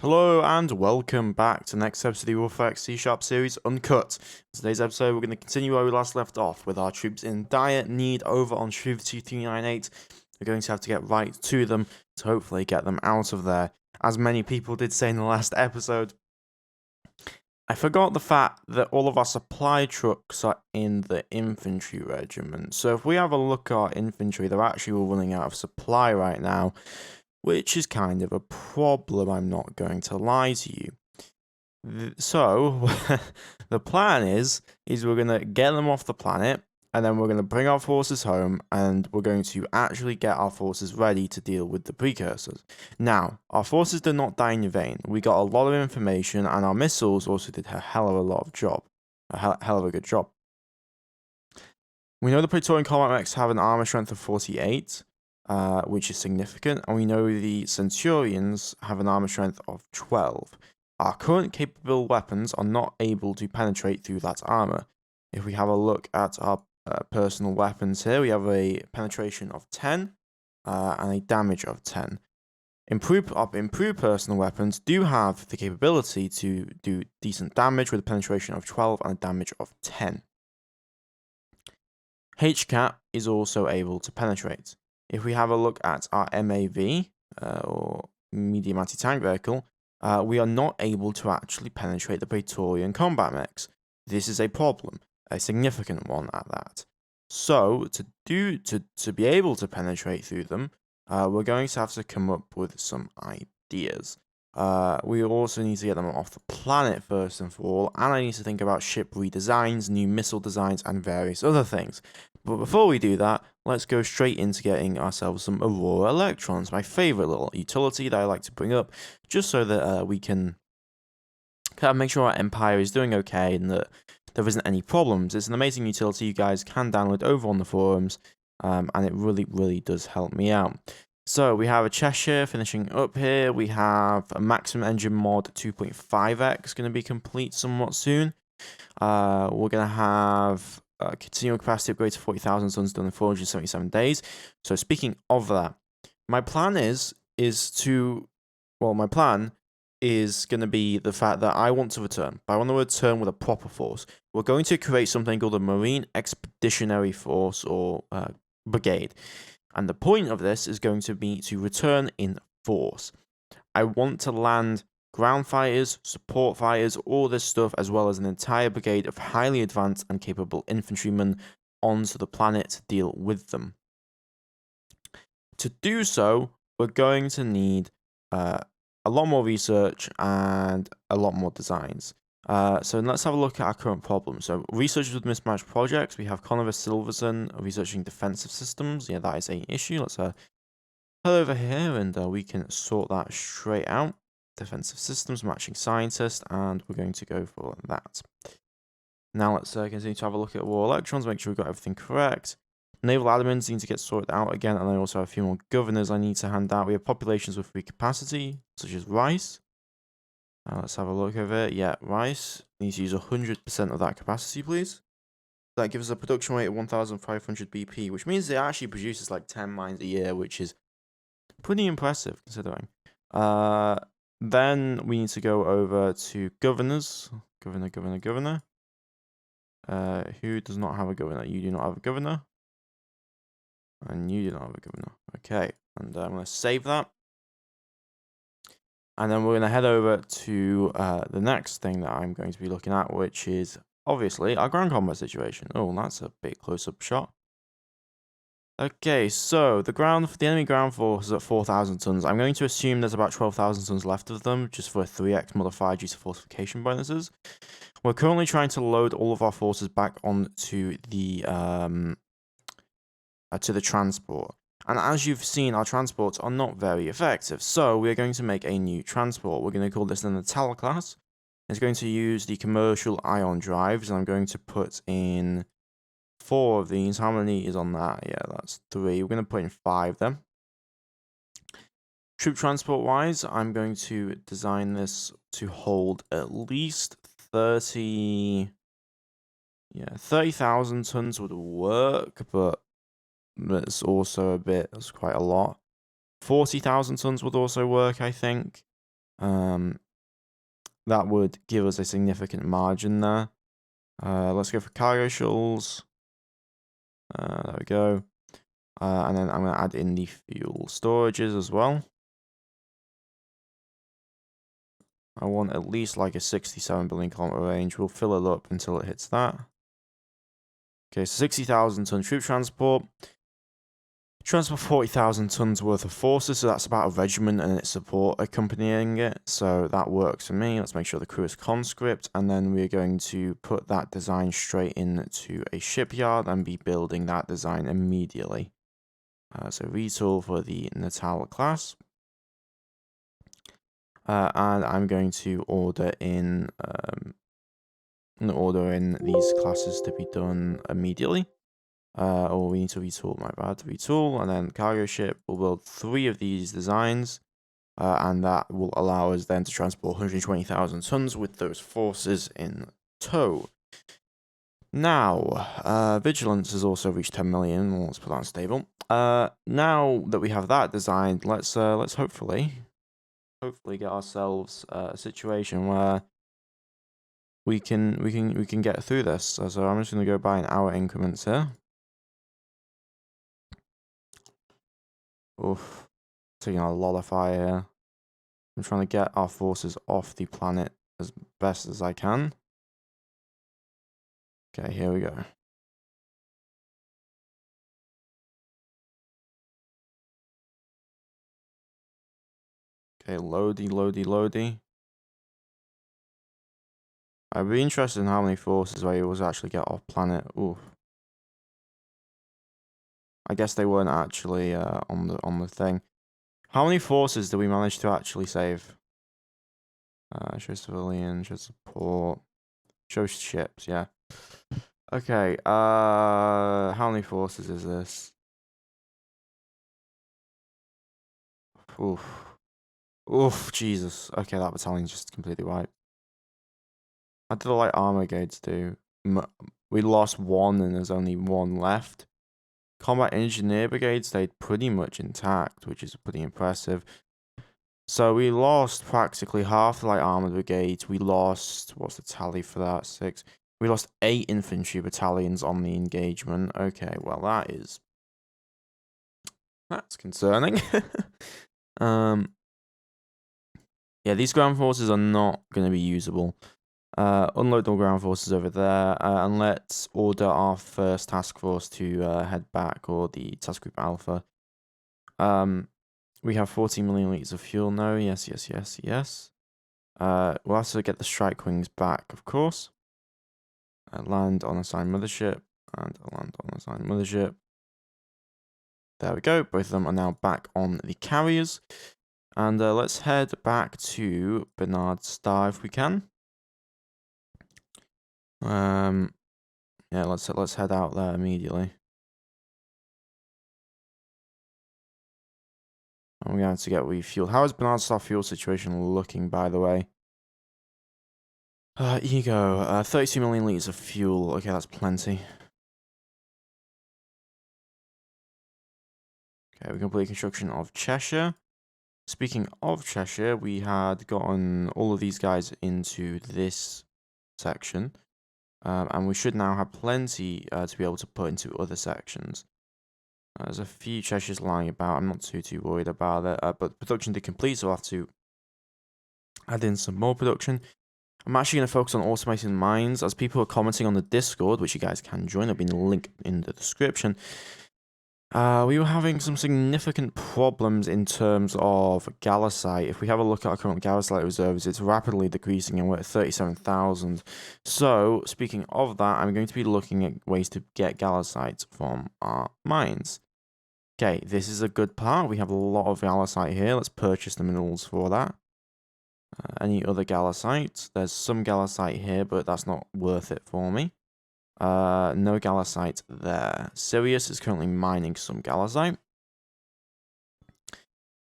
Hello and welcome back to the next episode of the Warfare C# series, Uncut. In today's episode, we're going to continue where we last left off with our troops in dire need over on Struve-2398. We're going to have to get right to them to hopefully get them out of there. As many people did say in the last episode, I forgot the fact that all of our supply trucks are in the infantry regiment. So if we have a look at our infantry, they're actually all running out of supply right now, which is kind of a problem, I'm not going to lie to you. So, the plan is we're going to get them off the planet, and then we're going to bring our forces home, and we're going to actually get our forces ready to deal with the precursors. Now, our forces did not die in vain. We got a lot of information, and our missiles also did a hell of a good job. We know the Praetorian combat mechs have an armor strength of 48. Which is significant, and we know the Centurions have an armor strength of 12. Our current capable weapons are not able to penetrate through that armor. If we have a look at our personal weapons here, we have a penetration of 10 and a damage of 10. Improved personal weapons do have the capability to do decent damage with a penetration of 12 and a damage of 10. HCAT is also able to penetrate. If we have a look at our MAV, or Medium Anti-Tank Vehicle, we are not able to actually penetrate the Praetorian combat mechs. This is a problem, a significant one at that. So, to be able to penetrate through them, we're going to have to come up with some ideas. We also need to get them off the planet first and for all, and I need to think about ship redesigns, new missile designs, and various other things. But before we do that, let's go straight into getting ourselves some Aurora electrons, my favorite little utility that I like to bring up, just so that we can kind of make sure our empire is doing okay and that there isn't any problems. It's an amazing utility you guys can download over on the forums, and it really does help me out. So we have a Cheshire finishing up here. We have a maximum engine mod 2.5x going to be complete somewhat soon. We're going to have a continual capacity upgrade to 40,000 tons done in 477 days. So speaking of that, my plan is going to be the fact that I want to return. But I want to return with a proper force. We're going to create something called a Marine Expeditionary Force, or brigade. And the point of this is going to be to return in force. I want to land ground fighters, support fighters, all this stuff, as well as an entire brigade of highly advanced and capable infantrymen onto the planet to deal with them. To do so, we're going to need a lot more research and a lot more designs. So let's have a look at our current problem. So researchers with mismatched projects, we have Conover Silverson researching defensive systems. Yeah, that is an issue. Let's head over here and we can sort that straight out. Defensive systems, matching scientist, and we're going to go for that. Now let's continue to have a look at war electrons, make sure we've got everything correct. Naval admins need to get sorted out again, and I also have a few more governors I need to hand out. We have populations with free capacity, such as rice. Let's have a look over it. Yeah, rice needs to use 100% of that capacity, please. That gives us a production rate of 1,500 BP, which means it actually produces like 10 mines a year, which is pretty impressive considering. Then we need to go over to governors. Governor. Who does not have a governor? You do not have a governor. And you do not have a governor. Okay, and I'm going to save that. And then we're going to head over to the next thing that I'm going to be looking at, which is obviously our ground combat situation. Oh, that's a bit close-up shot. Okay, so the enemy ground force is at 4,000 tons. I'm going to assume there's about 12,000 tons left of them, just for a 3x modifier due to fortification bonuses. We're currently trying to load all of our forces back onto the transport. And as you've seen, our transports are not very effective. So we're going to make a new transport. We're going to call this the Natal class. It's going to use the commercial ion drives, and I'm going to put in 4 of these. How many is on that? Yeah, that's 3. We're going to put in 5 then. Troop transport wise, I'm going to design this to hold at least 30,000 tons would work, but that's also that's quite a lot. 40,000 tons would also work, I think. That would give us a significant margin there. Let's go for cargo shuttles. There we go. And then I'm going to add in the fuel storages as well. I want at least like a 67 billion kilometer range. We'll fill it up until it hits that. Okay, so 60,000 ton troop transport. Transport 40,000 tons worth of forces, so that's about a regiment and its support accompanying it. So that works for me. Let's make sure the crew is conscript, and then we're going to put that design straight into a shipyard and be building that design immediately. So retool for the Natal class. And I'm going to order in these classes to be done immediately. Or we need to retool, my bad. Retool, and then cargo ship. We'll build 3 of these designs, and that will allow us then to transport 120,000 tons with those forces in tow. Now, vigilance has also reached 10 million. Let's put that on stable. Now that we have that designed, let's hopefully get ourselves a situation where we can get through this. So I'm just gonna go by in hour increments here. Oof, taking a lot of fire here. I'm trying to get our forces off the planet as best as I can. Okay, here we go. Okay, loady. I'd be interested in how many forces I was actually get off planet. Oof. I guess they weren't actually on the thing. How many forces did we manage to actually save? Show civilian, show support, show ships, yeah. Okay, how many forces is this? Oof, Jesus. Okay, that battalion's just completely wiped. How did the light armor gauges do? We lost 1 and there's only 1 left. Combat engineer brigade stayed pretty much intact, which is pretty impressive. So we lost practically half the light armored brigades. We lost, what's the tally for that? 6. We lost 8 infantry battalions on the engagement. Okay, well that's concerning. Yeah, these ground forces are not going to be usable. Unload all ground forces over there, and let's order our first task force to head back, or the task group Alpha. We have 40 million liters of fuel now. Yes. We'll also get the strike wings back, of course. Land on assigned mothership, and land on assigned mothership. There we go. Both of them are now back on the carriers. And let's head back to Bernard Star if we can. Yeah, let's head out there immediately. And we're going to get refueled. How is Bernard Star fuel situation looking, by the way? Ego, 32 million liters of fuel. Okay, that's plenty. Okay, we complete construction of Cheshire. Speaking of Cheshire, we had gotten all of these guys into this section. And we should now have plenty to be able to put into other sections. There's a few Cheshires lying about. I'm not too worried about it. But production did complete, so I'll have to add in some more production. I'm actually going to focus on automating mines. As people are commenting on the Discord, which you guys can join, there'll be a link in the description. We were having some significant problems in terms of Gallicite. If we have a look at our current Gallicite reserves, it's rapidly decreasing and we're at 37,000. So, speaking of that, I'm going to be looking at ways to get Gallicite from our mines. Okay, this is a good part. We have a lot of Gallicite here. Let's purchase the minerals for that. Any other Gallicite? There's some Gallicite here, but that's not worth it for me. No Gallicite there. Sirius is currently mining some Gallicite.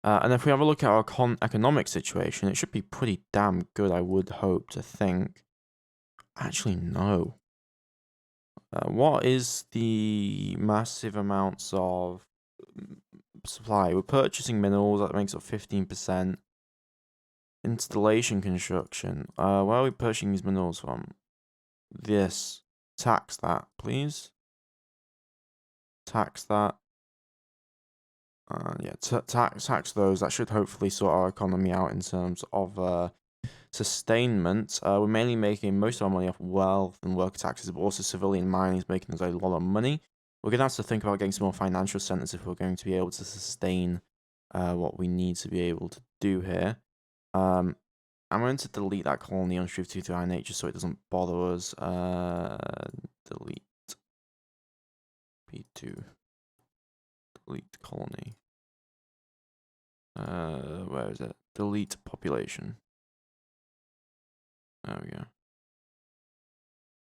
And if we have a look at our economic situation, it should be pretty damn good, I would hope to think. Actually, no. What is the massive amounts of supply? We're purchasing minerals, that makes up 15%. Installation construction. Where are we purchasing these minerals from? This. Tax that, please. Tax that. Yeah, tax those. That should hopefully sort our economy out in terms of sustainment. We're mainly making most of our money off wealth and worker taxes, but also civilian mining is making us a lot of money. We're going to have to think about getting some more financial centers if we're going to be able to sustain what we need to be able to do here. I'm going to delete that colony on Struve-2398 just so it doesn't bother us. Delete P2. Delete colony. Where is it? Delete population. There we go.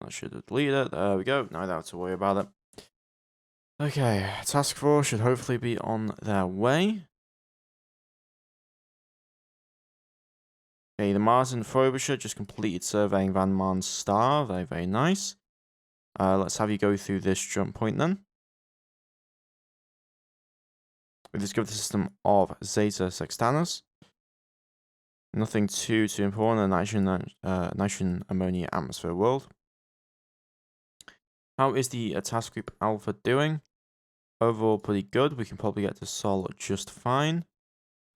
I should have deleted it. There we go. Now I don't have to worry about it. Okay, task force should hopefully be on their way. Okay, the Martin Frobisher just completed surveying Van Maan's star. Very, very nice. Let's have you go through this jump point then. We discovered the system of Zeta Sextanus. Nothing too important. A nitrogen ammonia atmosphere world. How is the task group Alpha doing? Overall, pretty good. We can probably get to Sol just fine.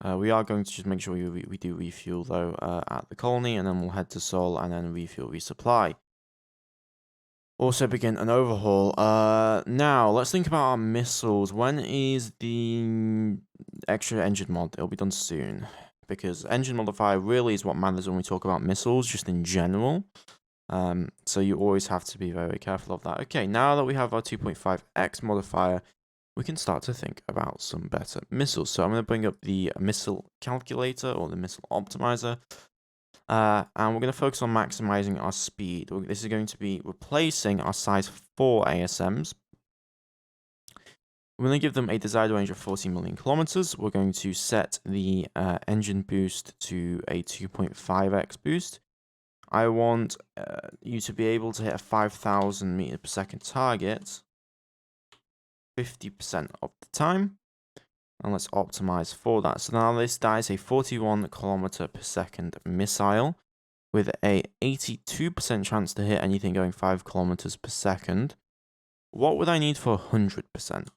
We are going to just make sure we do refuel though at the colony, and then we'll head to Sol and then refuel, resupply. Also begin an overhaul. Now, let's think about our missiles. When is the extra engine mod? It'll be done soon. Because engine modifier really is what matters when we talk about missiles, just in general. So you always have to be very careful of that. Okay, now that we have our 2.5x modifier, we can start to think about some better missiles. So I'm going to bring up the missile calculator or the missile optimizer. And we're going to focus on maximizing our speed. This is going to be replacing our size 4 ASMs. We're going to give them a desired range of 40 million kilometers. We're going to set the engine boost to a 2.5x boost. I want you to be able to hit a 5,000 meters per second target 50% of the time. And let's optimize for that. So now this is a 41 kilometer per second missile with a 82% chance to hit anything going 5 kilometers per second. What would I need for 100%?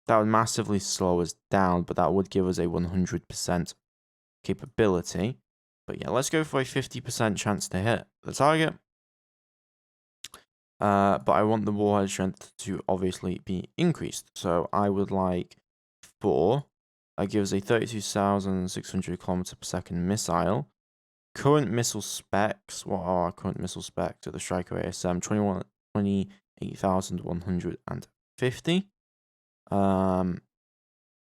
That would massively slow us down, but that would give us a 100% capability. But yeah, let's go for a 50% chance to hit the target. But I want the warhead strength to obviously be increased. So I would like 4. That gives a 32,600 kilometer per second missile. Current missile specs. What are our current missile specs of the Striker ASM? 28,150.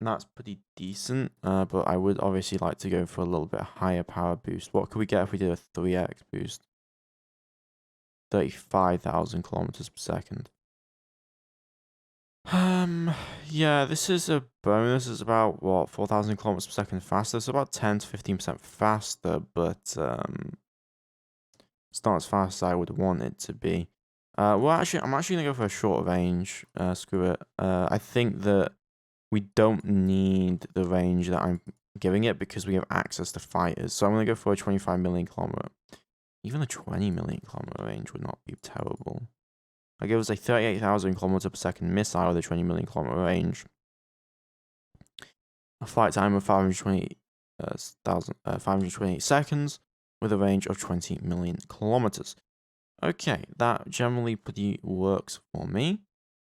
That's pretty decent. But I would obviously like to go for a little bit higher power boost. What could we get if we did a 3x boost? 35,000 kilometers per second. Yeah, this is a bonus. It's about, what, 4,000 kilometers per second faster. It's about 10 to 15% faster, but it's not as fast as I would want it to be. Well, actually, I'm actually going to go for a shorter range. Screw it. I think that we don't need the range that I'm giving it because we have access to fighters. So I'm going to go for a 25 million kilometer. Even a 20 million kilometer range would not be terrible. I give us a 38,000 kilometer per second missile with a 20 million kilometer range. A flight time of 528 seconds with a range of 20 million kilometers. Okay, that generally pretty works for me.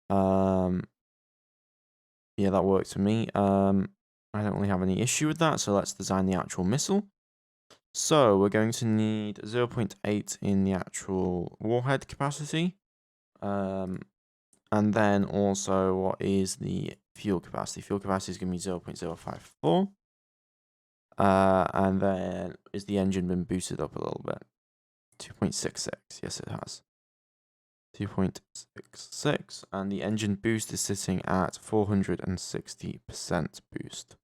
Yeah, that works for me. I don't really have any issue with that, so let's design the actual missile. So we're going to need 0.8 in the actual warhead capacity. And then also what is the fuel capacity? Fuel capacity is going to be 0.054. And then is the engine been boosted up a little bit? 2.66. Yes, it has. 2.66. And the engine boost is sitting at 460% boost.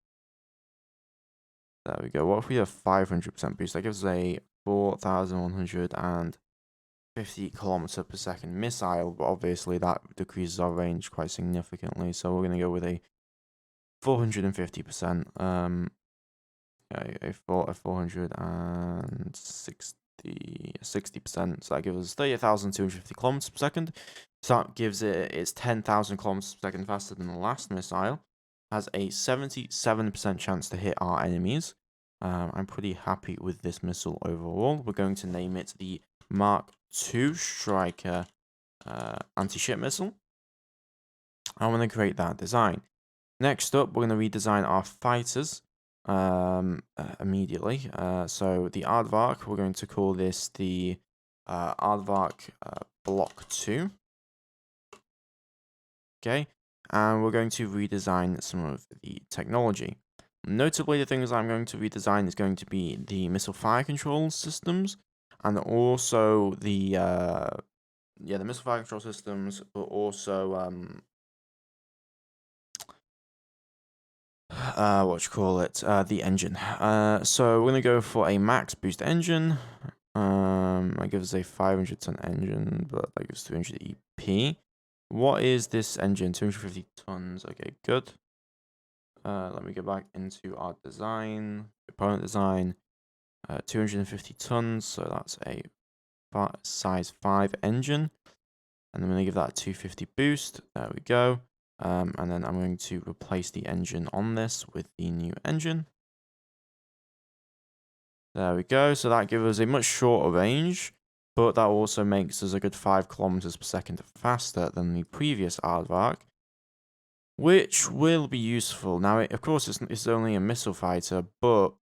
There we go. What if we have 500% boost? That gives us a 4,150 kilometer per second missile, but obviously that decreases our range quite significantly. So we're going to go with a 450%. a 460%. So that gives us 30,250 kilometers per second. So that gives it's 10,000 kilometers per second faster than the last missile. Has a 77% chance to hit our enemies. I'm pretty happy with this missile overall. We're going to name it the Mark II Striker anti-ship missile. I'm going to create that design. Next up, we're going to redesign our fighters immediately. So the Aardvark, we're going to call this the Aardvark Block 2. Okay, and we're going to redesign some of the technology. Notably, the things I'm going to redesign is going to be the missile fire control systems, and also the missile fire control systems, but also the engine. So we're gonna go for a max boost engine. That gives us a 500-ton engine, but that gives 200 EP. What is this engine? 250 tons. Okay, good. Let me go back into our design, component design. 250 tons, so that's a size 5 engine. And I'm going to give that a 250 boost. There we go. And then I'm going to replace the engine on this with the new engine. There we go. So that gives us a much shorter range, but that also makes us a good 5 kilometers per second faster than the previous Aardvark, which will be useful. Now, of course, it's only a missile fighter, but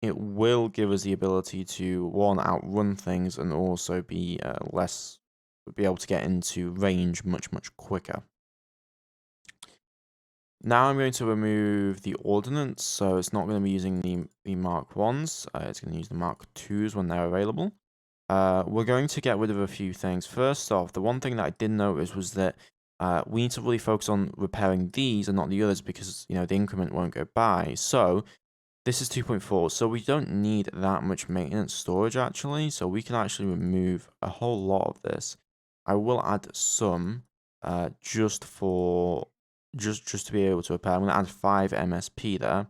it will give us the ability to, one, outrun things, and also be able to get into range much quicker. Now I'm going to remove the ordnance, so it's not going to be using the Mark 1s, it's going to use the Mark 2s when they're available. We're going to get rid of a few things. First off, the one thing that I did notice was that we need to really focus on repairing these and not the others, because, you know, the increment won't go by. So this is 2.4, so we don't need that much maintenance storage, actually. So we can actually remove a whole lot of this. I will add some just to be able to repair. I'm going to add 5 MSP there,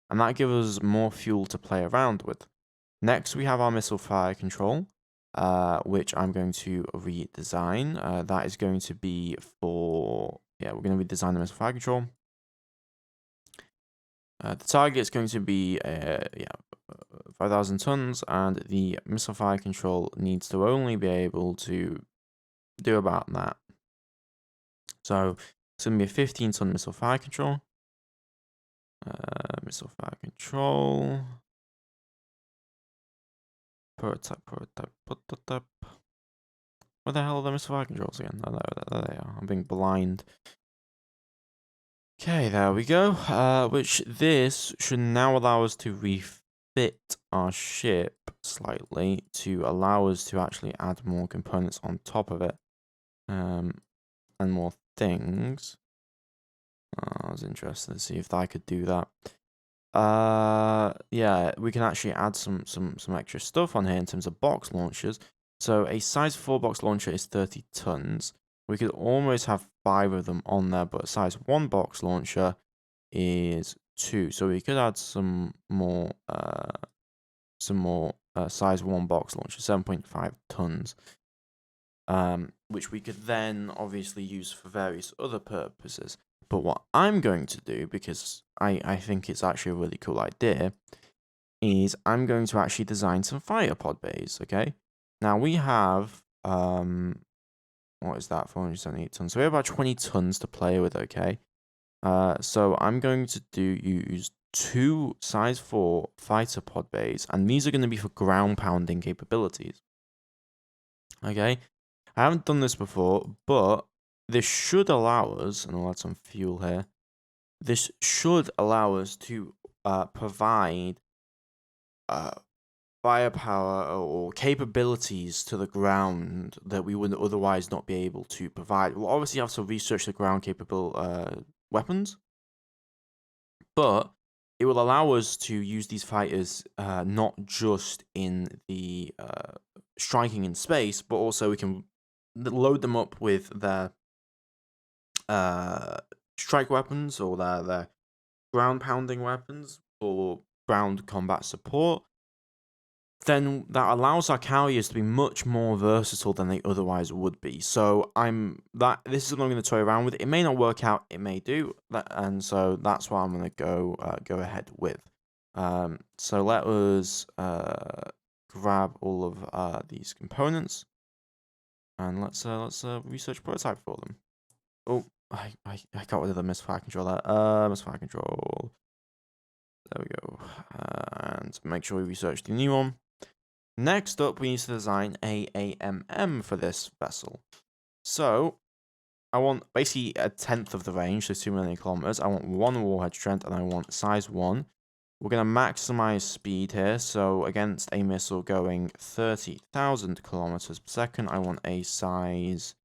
and that gives us more fuel to play around with. Next, we have our missile fire control, which I'm going to redesign. That is going to be for, we're going to redesign the missile fire control. The target is going to be 5,000 tons, and the missile fire control needs to only be able to do about that. So it's going to be a 15-ton missile fire control. Missile fire control. Prototype. Where the hell are the missile fire controls again? Oh, there they are. I'm being blind. Okay, there we go. Which this should now allow us to refit our ship slightly to allow us to actually add more components on top of it. And more things. I was interested to see if I could do that. Yeah, we can actually add some extra stuff on here in terms of box launchers. So a size 4 box launcher is 30 tons. We could almost have 5 of them on there, but a size 1 box launcher is 2. So we could add some more size 1 box launcher, 7.5 tons. Which we could then obviously use for various other purposes. But what I'm going to do, because I think it's actually a really cool idea, is I'm going to actually design some fire pod bays, okay? Now we have, what is that, 478 tons. So we have about 20 tons to play with, okay? So I'm going to use 2 size 4 fighter pod bays, and these are going to be for ground pounding capabilities. Okay? I haven't done this before, but this should allow us, and I'll add some fuel here, this should allow us to provide firepower or capabilities to the ground that we would otherwise not be able to provide. We'll obviously have to research the ground capable weapons, but it will allow us to use these fighters not just in the striking in space, but also we can load them up with their strike weapons or their ground pounding weapons for ground combat support, then that allows our carriers to be much more versatile than they otherwise would be. So this is what I'm going to toy around with. It may not work out, it may do, and so that's what I'm going to go ahead with. So let us grab all of these components, and let's research prototype for them. Oh, I got rid of the misfire controller. Misfire control. There we go. And make sure we research the new one. Next up, we need to design a AMM for this vessel. So I want basically a tenth of the range, so 2 million kilometers. I want 1 warhead strength, and I want size 1. We're going to maximize speed here. So against a missile going 30,000 kilometers per second, I want a size,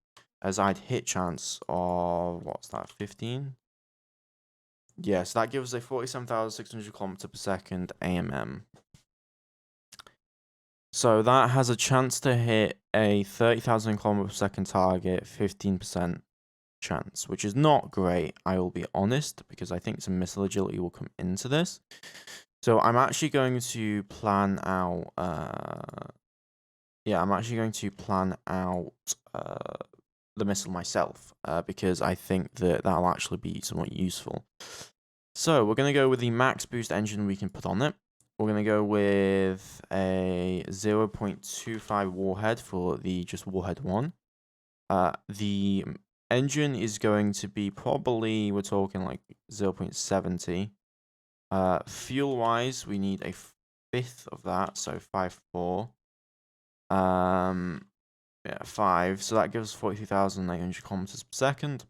as I'd hit chance of, what's that, 15? Yes, that gives us a 47,600 kilometer per second AMM. So that has a chance to hit a 30,000 kilometer per second target, 15% chance, which is not great, I will be honest, because I think some missile agility will come into this. So I'm actually going to plan out, the missile myself, because I think that that'll actually be somewhat useful. So we're going to go with the max boost engine we can put on it. We're going to go with a 0.25 warhead for the just warhead 1. The engine is going to be probably, we're talking like 0.70. Fuel-wise, we need a fifth of that, so 5.4. Yeah, 5. So that gives us 43,800 kilometers per second.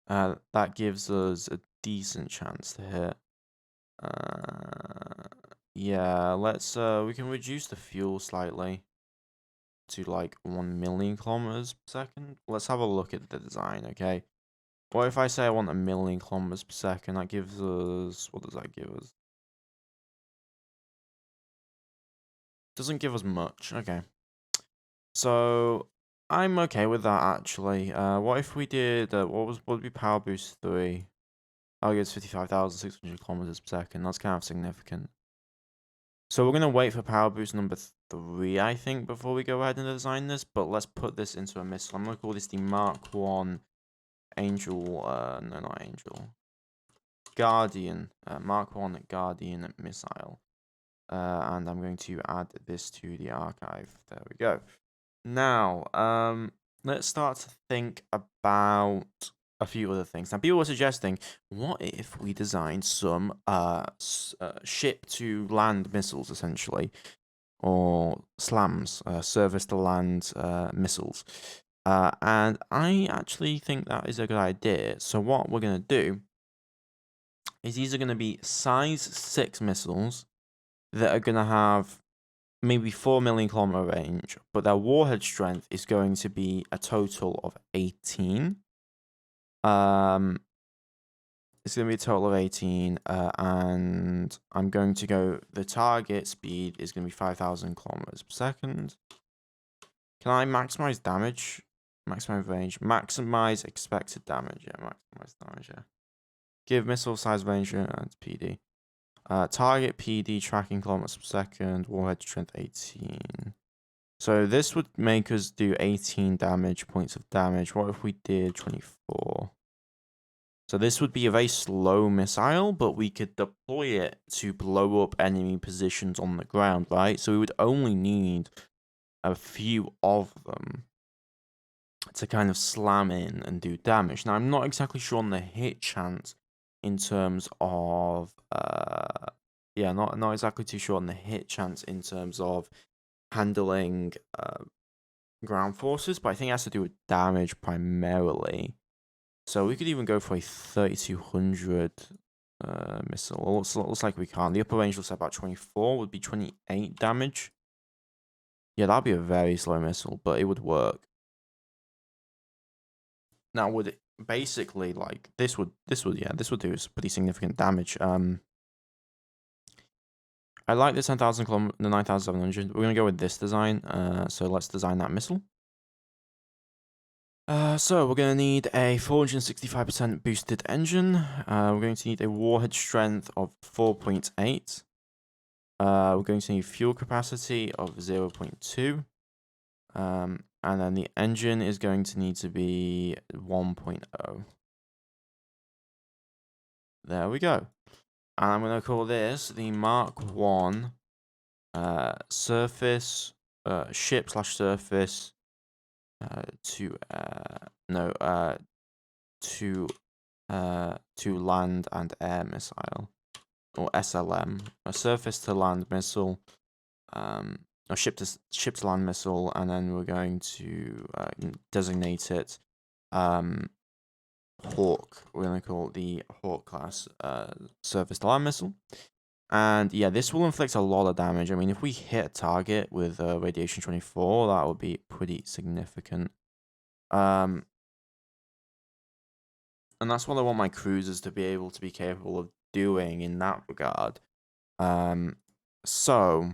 That gives us a decent chance to hit. Yeah, let's we can reduce the fuel slightly to like 1 million kilometers per second. Let's have a look at the design, okay? What if I say I want 1 million kilometers per second? That gives us, what does that give us? Doesn't give us much. Okay. So I'm okay with that actually. What if we did what would be power boost 3? That gives 55,600 kilometers per second. That's kind of significant. So we're going to wait for power boost number 3, I think, before we go ahead and design this. But let's put this into a missile. I'm going to call this the Mark 1 Angel, no, not Angel. Guardian, Mark 1 Guardian missile. And I'm going to add this to the archive. There we go. Now, let's start to think about a few other things. Now, people were suggesting, what if we designed some ship-to-land missiles, essentially, or SLAMs, service-to-land missiles. And I actually think that is a good idea. So what we're going to do is these are going to be size 6 missiles that are going to have maybe 4 million kilometer range, but their warhead strength is going to be a total of 18. It's going to be a total of 18, and I'm going to go, the target speed is going to be 5,000 kilometers per second. Can I maximize damage? Maximize range. Maximize expected damage. Yeah, maximize damage, yeah. Give missile size range and PD. Target PD tracking kilometers per second. Warhead strength 18. So this would make us do 18 damage, points of damage. What if we did 24? So this would be a very slow missile, but we could deploy it to blow up enemy positions on the ground, right? So we would only need a few of them to kind of slam in and do damage. Now, I'm not exactly sure on the hit chance in terms of, yeah, not exactly too sure on the hit chance in terms of handling ground forces, but I think it has to do with damage primarily. So we could even go for a 3200 missile. Looks like we can't. The upper range looks like about 24, would be 28 damage. Yeah, that'd be a very slow missile, but it would work. Now, would it basically like this would do some pretty significant damage. I like the 10,000 kilometer, the 9,700. We're gonna go with this design. So let's design that missile. So we're going to need a 465% boosted engine. We're going to need a warhead strength of 4.8. We're going to need fuel capacity of 0.2. And then the engine is going to need to be 1.0. There we go. And I'm going to call this the Mark 1 surface, ship/surface to land and air missile, or SLM, a surface to land missile, or ship to land missile, and then we're going to designate it Hawk. We're going to call it the Hawk class surface to land missile. And yeah, this will inflict a lot of damage. I mean, if we hit a target with radiation 24, that would be pretty significant. And that's what I want my cruisers to be able to be capable of doing in that regard. So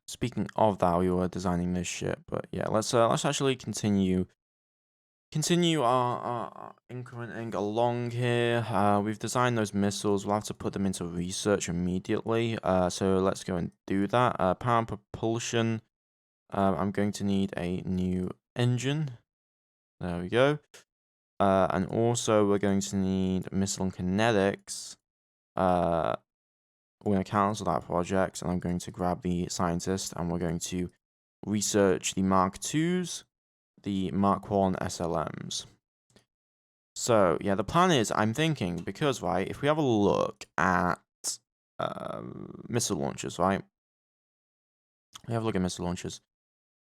speaking of that, we were designing this ship, but yeah, let's actually continue our incrementing along here. We've designed those missiles. We'll have to put them into research immediately. So let's go and do that. Power and propulsion. I'm going to need a new engine. There we go. And also we're going to need missile and kinetics. We're going to cancel that project, and I'm going to grab the scientist, and we're going to research the Mark IIs, the Mark 1 SLMs. So, yeah, the plan is, I'm thinking, because, right, if we have a look at missile launchers, right? We have a look at missile launchers.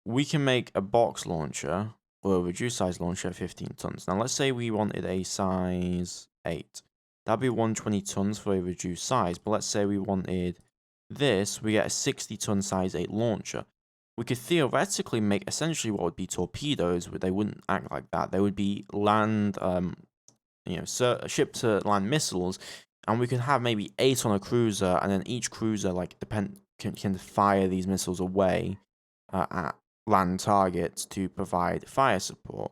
We can make a box launcher, or a reduced size launcher at 15 tons. Now, let's say we wanted a size 8. That'd be 120 tons for a reduced size, but let's say we wanted this, we get a 60-ton size 8 launcher. We could theoretically make essentially what would be torpedoes, but they wouldn't act like that. They would be land, ship to land missiles, and we could have maybe 8 on a cruiser, and then each cruiser can fire these missiles away at land targets to provide fire support.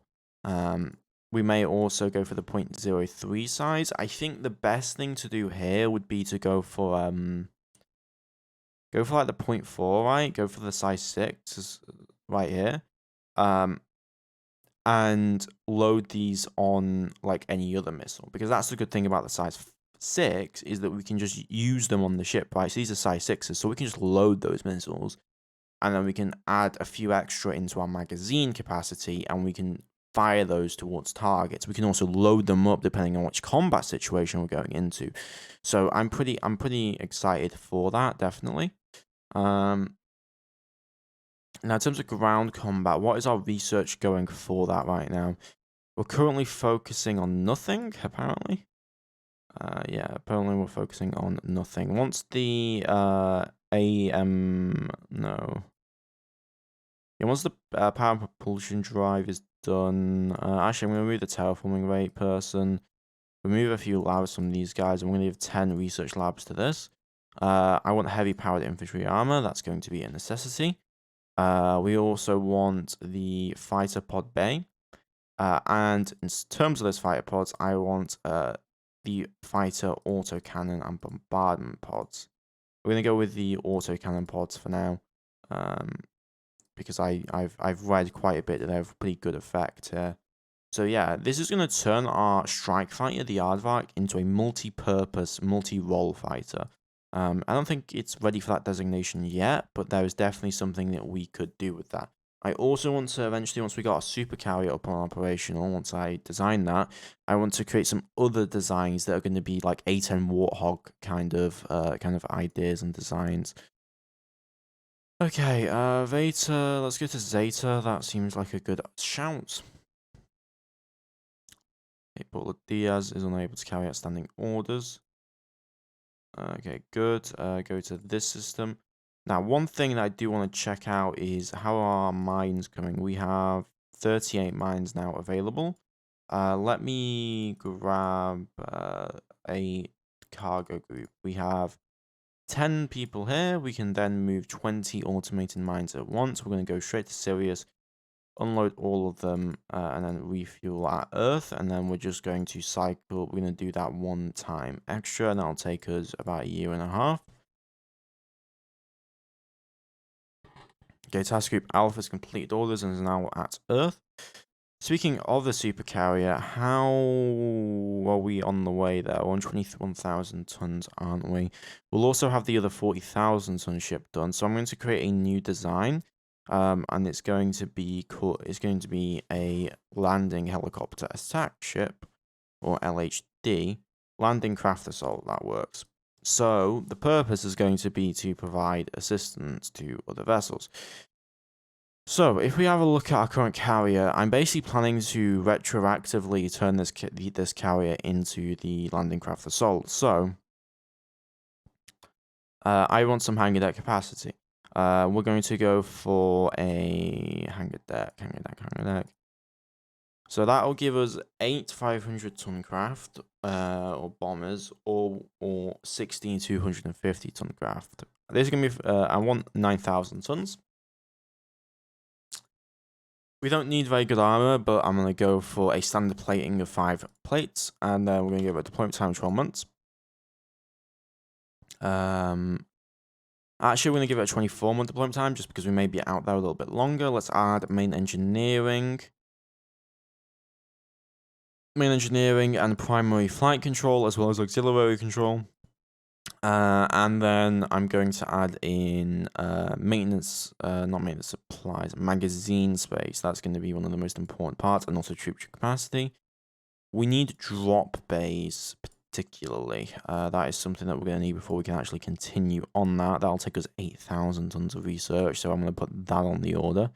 We may also go for the 0.03 size. I think the best thing to do here would be to go for like the 0.4, right? Go for the size 6 right here. And load these on like any other missile, because that's the good thing about the size 6 is that we can just use them on the ship, right? So these are size 6s, so we can just load those missiles, and then we can add a few extra into our magazine capacity, and we can fire those towards targets. We can also load them up depending on which combat situation we're going into. So I'm pretty excited for that, definitely. Now, in terms of ground combat, what is our research going for that right now? We're currently focusing on nothing, apparently. Yeah, apparently we're focusing on nothing. Once the once the power and propulsion drive is done, actually I'm going to remove the terraforming rate person, remove a few labs from these guys. I'm going to give 10 research labs to this. I want heavy powered infantry armor. That's going to be a necessity. We also want the fighter pod bay. And in terms of those fighter pods, I want the fighter autocannon and bombardment pods. We're going to go with the autocannon pods for now. Because I've read quite a bit that they have pretty good effect here. So yeah, this is going to turn our strike fighter, the Aardvark, into a multi-purpose, multi-role fighter. I don't think it's ready for that designation yet, but there is definitely something that we could do with that. I also want to eventually, once we got our super carrier up and operational, once I design that, I want to create some other designs that are going to be like A10 Warthog kind of ideas and designs. Okay, Veta, let's go to Zeta. That seems like a good shout. Okay, Butler Diaz is unable to carry out standing orders. Okay, good. Go to this system. Now, one thing that I do want to check out is how are our mines coming. We have 38 mines now available. Let me grab a cargo group. We have 10 people here. We can then move 20 automated mines at once. We're going to go straight to Sirius. unload all of them and then refuel at Earth, and then we're just going to cycle. We're going to do that one time extra, and that'll take us about a year and a half. Okay, task group Alpha has completed orders and is now at Earth. Speaking of the supercarrier, how are we on the way there? 121,000 tons, aren't we? We'll also have the other 40,000 ton ship done. So I'm going to create a new design, and it's going to be a landing helicopter attack ship, or LHD, landing craft assault. That works. So the purpose is going to be to provide assistance to other vessels. So, if we have a look at our current carrier, I'm basically planning to retroactively turn this carrier into the landing craft assault. So, I want some hangar deck capacity. We're going to go for a hangar deck. So that'll give us 8 500-ton craft, or bombers, or 16 250-ton craft. This is going to be. I want 9,000 tons. We don't need very good armor, but I'm going to go for a standard plating of 5 plates, and then we're going to give it a deployment time of 12 months. Actually, we're going to give it a 24-month deployment time, just because we may be out there a little bit longer. Let's add main engineering. Main engineering and primary flight control, as well as auxiliary control. And then I'm going to add in maintenance, not maintenance supplies, magazine space. That's going to be one of the most important parts, and also troop capacity. We need drop bays, particularly. That is something that we're going to need before we can actually continue on that. That'll take us 8,000 tons of research, so I'm going to put that on the order.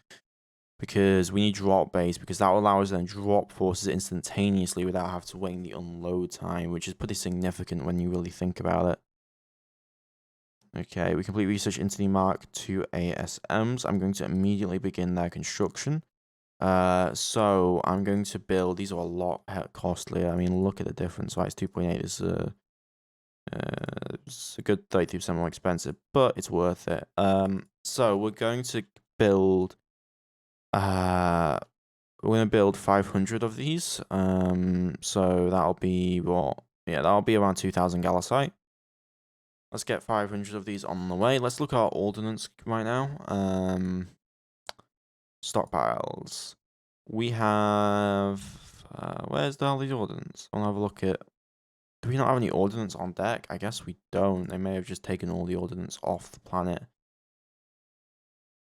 Because we need drop bays, because that will allow us to then drop forces instantaneously without having to wait the unload time, which is pretty significant when you really think about it. Okay, we complete research into the Mark II ASMs. I'm going to immediately begin their construction. So I'm going to build. These are a lot costlier. I mean, look at the difference. Right, it's 2.8 is it's a good 32% more expensive, but it's worth it. So we're going to build. We're going to build 500 of these. So that'll be what? Yeah, that'll be around 2,000 gallicite. Let's get 500 of these on the way. Let's look at our ordnance right now. Stockpiles. We have... where's the hell these ordnance? I'll have a look at... Do we not have any ordnance on deck? I guess we don't. They may have just taken all the ordnance off the planet.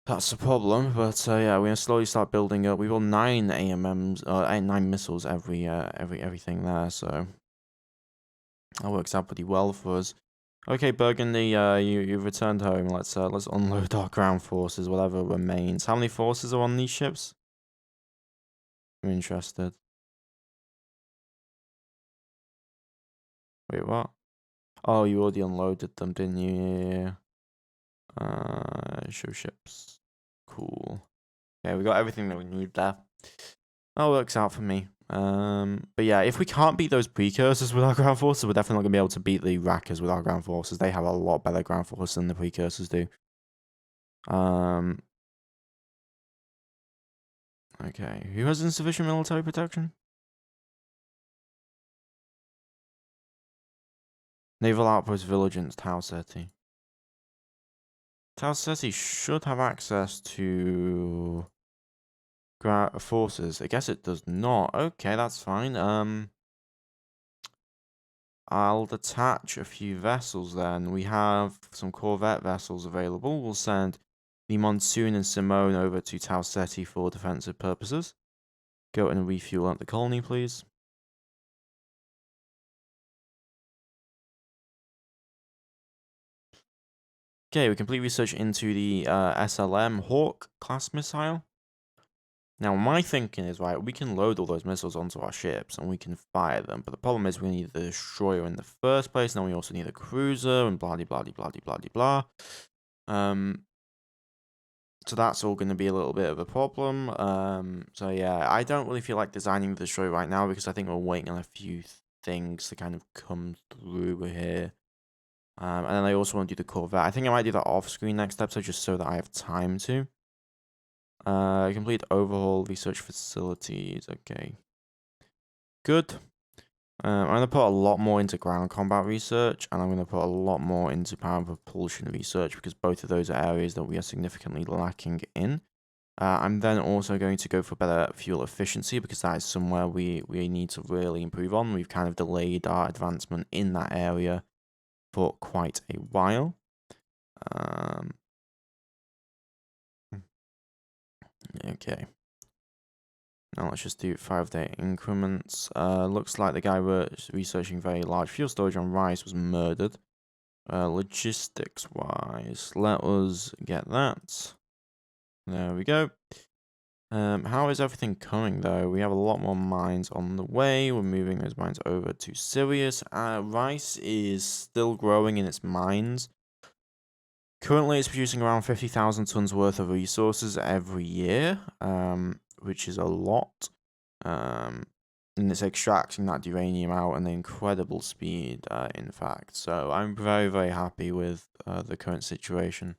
That's the problem, but yeah, we're gonna slowly start building up. We've got 9 AMMs, 9 missiles everything there, so that works out pretty well for us. Okay, Burgundy, you've returned home. Let's unload our ground forces, whatever remains. How many forces are on these ships? I'm interested. Wait, what? Oh, you already unloaded them, didn't you? Yeah. Show ships. Cool. Okay, we got everything that we need there. That works out for me. But yeah, if we can't beat those precursors with our ground forces, we're definitely not going to be able to beat the Rackers with our ground forces. They have a lot better ground forces than the precursors do. Okay, who has insufficient military protection? Naval Outpost Vigilance, Tau Ceti. Tau Ceti should have access to forces. I guess it does not. Okay, that's fine. I'll detach a few vessels then. We have some corvette vessels available. We'll send the Monsoon and Simone over to Tau Ceti for defensive purposes. Go and refuel at the colony, please. Okay, we complete research into the SLM Hawk class missile. Now, my thinking is, right, we can load all those missiles onto our ships and we can fire them. But the problem is we need the destroyer in the first place. And then we also need a cruiser and blah, blah, blah, blah, blah, blah, blah. So that's all going to be a little bit of a problem. So yeah, I don't really feel like designing the destroyer right now because I think we're waiting on a few things to kind of come through here. And then I also want to do the corvette. I think I might do that off screen next episode just so that I have time to. Complete overhaul research facilities. Okay. Good. I'm going to put a lot more into ground combat research, and I'm going to put a lot more into power and propulsion research, because both of those are areas that we are significantly lacking in. I'm then also going to go for better fuel efficiency, because that is somewhere we need to really improve on. We've kind of delayed our advancement in that area for quite a while. Okay. Now let's just do 5-day increments. Looks like the guy researching very large fuel storage on rice was murdered. Logistics-wise, let us get that. There we go. How is everything coming, though? We have a lot more mines on the way. We're moving those mines over to Sirius. Rice is still growing in its mines. Currently, it's producing around 50,000 tons worth of resources every year, which is a lot. And it's extracting that uranium out at an incredible speed, in fact. So I'm very, very happy with the current situation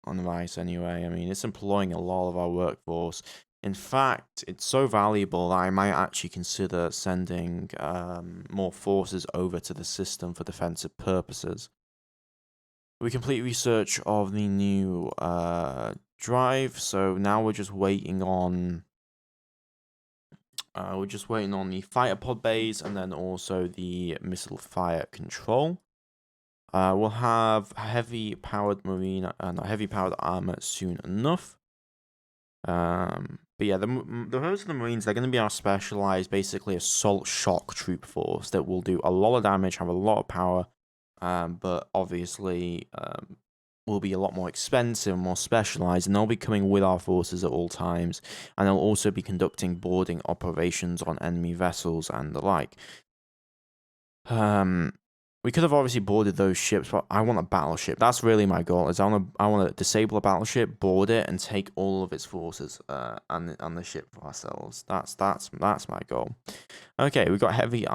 on rice anyway. I mean, it's employing a lot of our workforce. In fact, it's so valuable that I might actually consider sending more forces over to the system for defensive purposes. We complete research of the new drive, so now we're just waiting on the fighter pod bays, and then also the missile fire control. We'll have heavy powered armor soon enough. But yeah, the rest of the Marines, they're going to be our specialized, basically assault shock troop force that will do a lot of damage, have a lot of power, but obviously will be a lot more expensive, more specialized, and they'll be coming with our forces at all times, and they'll also be conducting boarding operations on enemy vessels and the like. We could have obviously boarded those ships, but I want a battleship. That's really my goal. Is I want to disable a battleship, board it, and take all of its forces and the ship for ourselves. That's my goal. Okay, we've got heavy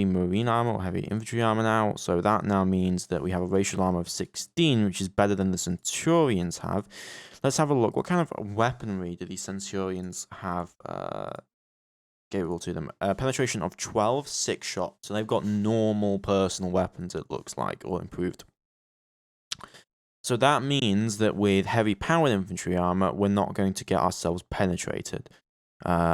marine armor or heavy infantry armor now. So that now means that we have a racial armor of 16, which is better than the Centurions have. Let's have a look. What kind of weaponry do these Centurions have? Capable to them. Penetration of 12, 6 shots. So they've got normal personal weapons, it looks like, or improved. So that means that with heavy powered infantry armor, we're not going to get ourselves penetrated,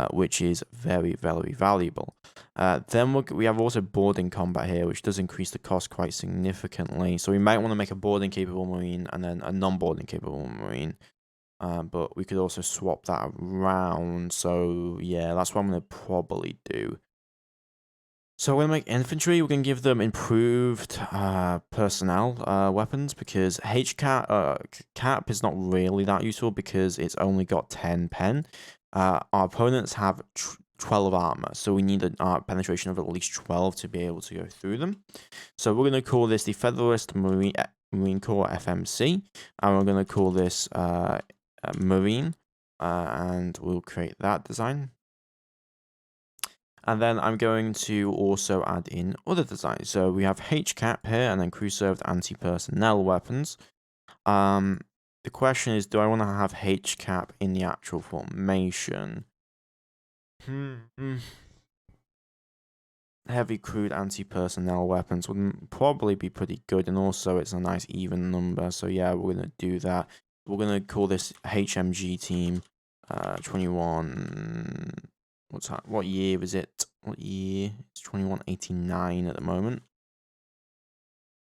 which is very, very valuable. Then we have also boarding combat here, which does increase the cost quite significantly. So we might want to make a boarding capable marine and then a non-boarding capable marine. But we could also swap that around. So yeah, that's what I'm going to probably do. So we're going to make infantry. We're going to give them improved personnel weapons, because cap is not really that useful because it's only got 10 pen. Our opponents have 12 armor, so we need a penetration of at least 12 to be able to go through them. So we're going to call this the Federalist Marine Corps FMC, and we're going to call this Marine, and we'll create that design. And then I'm going to also add in other designs. So we have HCAP here, and then crew-served anti-personnel weapons. The question is, do I want to have HCAP in the actual formation? Heavy crewed anti-personnel weapons would probably be pretty good, and also it's a nice even number. So yeah, we're going to do that. We're going to call this HMG team 21. What year is it? What year? It's 2189 at the moment.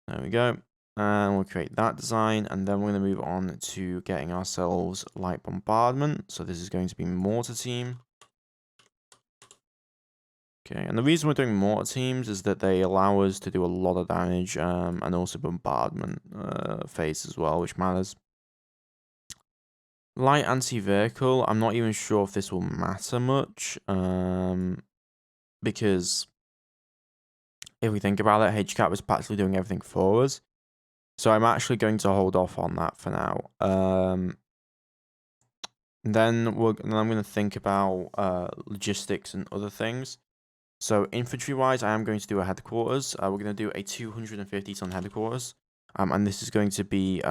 There we go. And we'll create that design, and then we're going to move on to getting ourselves light bombardment. So this is going to be mortar team. Okay, and the reason we're doing mortar teams is that they allow us to do a lot of damage, and also bombardment phase as well, which matters. Light anti-vehicle, I'm not even sure if this will matter much, because if we think about it, HCAP is practically doing everything for us. So I'm actually going to hold off on that for now. Then I'm going to think about logistics and other things. So infantry-wise, I am going to do a headquarters. We're going to do a 250-ton headquarters. And this is going to be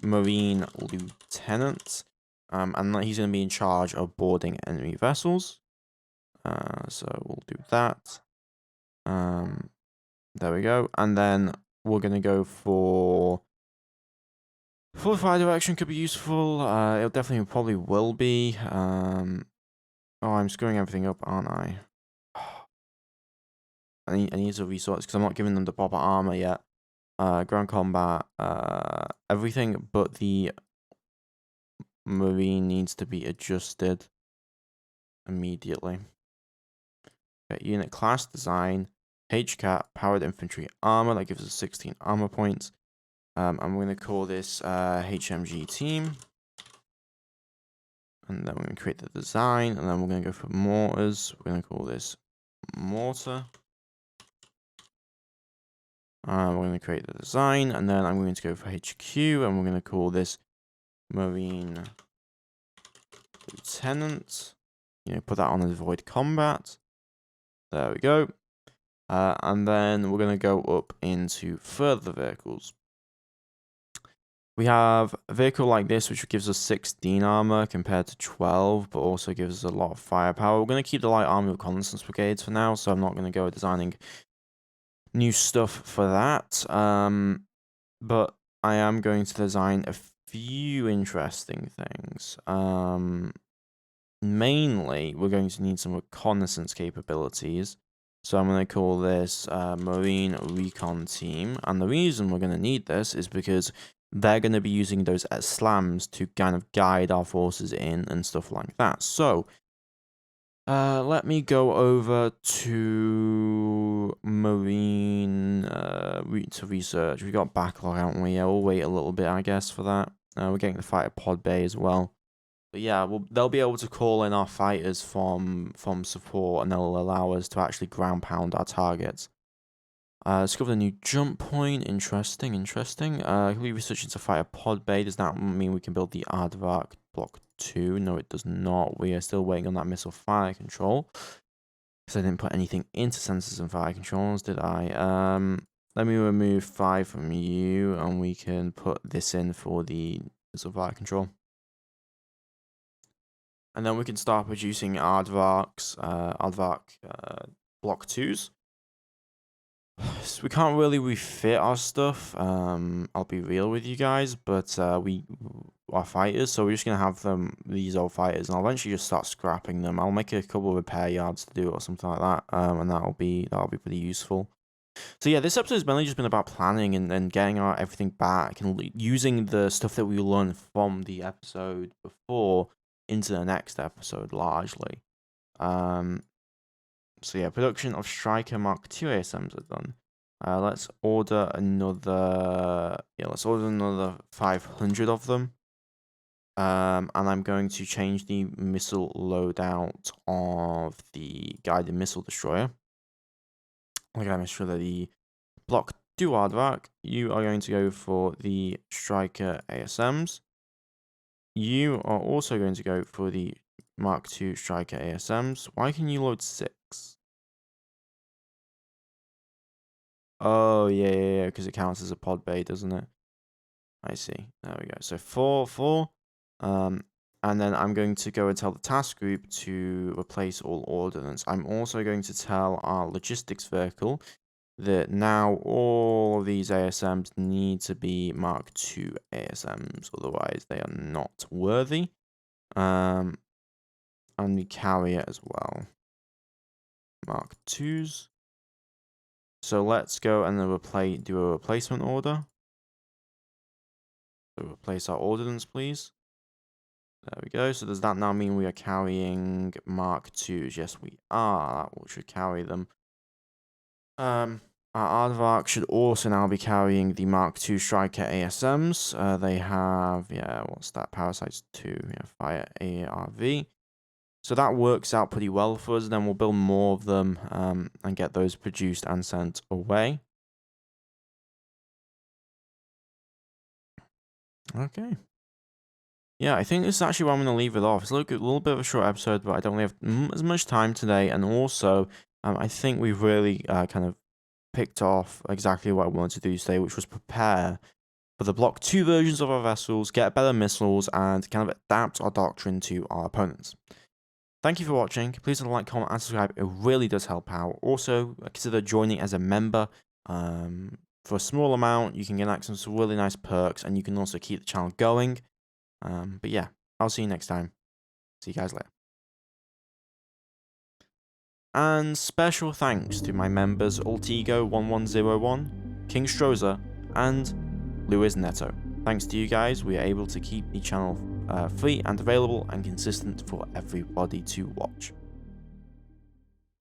Marine Lieutenant. And he's going to be in charge of boarding enemy vessels. So we'll do that. There we go. And then we're going to go for... Forward fire direction could be useful. It definitely probably will be. Oh, I'm screwing everything up, aren't I? I need to resource because I'm not giving them the proper armor yet. Ground combat, everything but the marine needs to be adjusted immediately. Okay, unit class design, HCAT, powered infantry armor, that gives us 16 armor points. I'm going to call this HMG team. And then we're going to create the design, and then we're going to go for mortars. We're going to call this mortar. We're going to create the design, and then I'm going to go for HQ, and we're going to call this Marine Lieutenant. Put that on avoid combat. There we go. And then we're going to go up into further vehicles. We have a vehicle like this, which gives us 16 armor compared to 12, but also gives us a lot of firepower. We're going to keep the light army reconnaissance brigades for now, so I'm not going to go designing new stuff for that. But I am going to design a few interesting things. Mainly, we're going to need some reconnaissance capabilities. So I'm going to call this Marine Recon Team. And the reason we're going to need this is because they're going to be using those slams to kind of guide our forces in and stuff like that. So, let me go over to Marine to research. We got backlog, haven't we? Yeah, we'll wait a little bit, I guess, for that. We're getting the fighter pod bay as well. But yeah, they'll be able to call in our fighters from support, and they'll allow us to actually ground pound our targets. Discover a new jump point. Interesting. Can we research into fighter pod bay? Does that mean we can build the Aardvark Block 2? No, it does not. We are still waiting on that missile fire control. Because I didn't put anything into sensors and fire controls, did I? Let me remove 5 from you, and we can put this in for the missile fire control. And then we can start producing Aardvark Block 2s. So we can't really refit our stuff, I'll be real with you guys, but we are fighters, so we're just going to have these old fighters, and I'll eventually just start scrapping them. I'll make a couple of repair yards to do it or something like that, and that'll be pretty useful. So yeah, this episode has mainly just been about planning and getting everything back, and using the stuff that we learned from the episode before into the next episode, largely. So yeah, production of Striker Mark II ASMs are done. Let's order another. Yeah, let's order another 500 of them. And I'm going to change the missile loadout of the guided missile destroyer. I'm going to make sure that the Block 2 Aardvark, you are going to go for the Striker ASMs. You are also going to go for the Mark II Striker ASMs. Why can you load 6? Oh, yeah, because it counts as a pod bay, doesn't it? I see. There we go. So 4. And then I'm going to go and tell the task group to replace all ordnance. I'm also going to tell our logistics vehicle that now all of these ASMs need to be Mark II ASMs, otherwise they are not worthy. And the carrier as well. Mark IIs. So let's go and then do a replacement order. So replace our ordnance, please. There we go. So does that now mean we are carrying Mark IIs? Yes, we are. That should carry them. Our Aardvark should also now be carrying the Mark II Striker ASMs. They have, yeah, what's that? Parasites 2, yeah, Fire ARV. So that works out pretty well for us. Then we'll build more of them and get those produced and sent away. Okay. Yeah, I think this is actually where I'm going to leave it off. It's a little bit of a short episode, but I don't really have as much time today. And also, I think we've really kind of picked off exactly what I wanted to do today, which was prepare further block 2 versions of our vessels, get better missiles, and kind of adapt our doctrine to our opponents. Thank you for watching. Please like, comment, and subscribe. It really does help out. Also, consider joining as a member. For a small amount, you can get access to really nice perks, and you can also keep the channel going. But yeah, I'll see you next time. See you guys later. And special thanks to my members Ultigo1101, King Strozer, and Luis Neto. Thanks to you guys, we are able to keep the channel free and available and consistent for everybody to watch.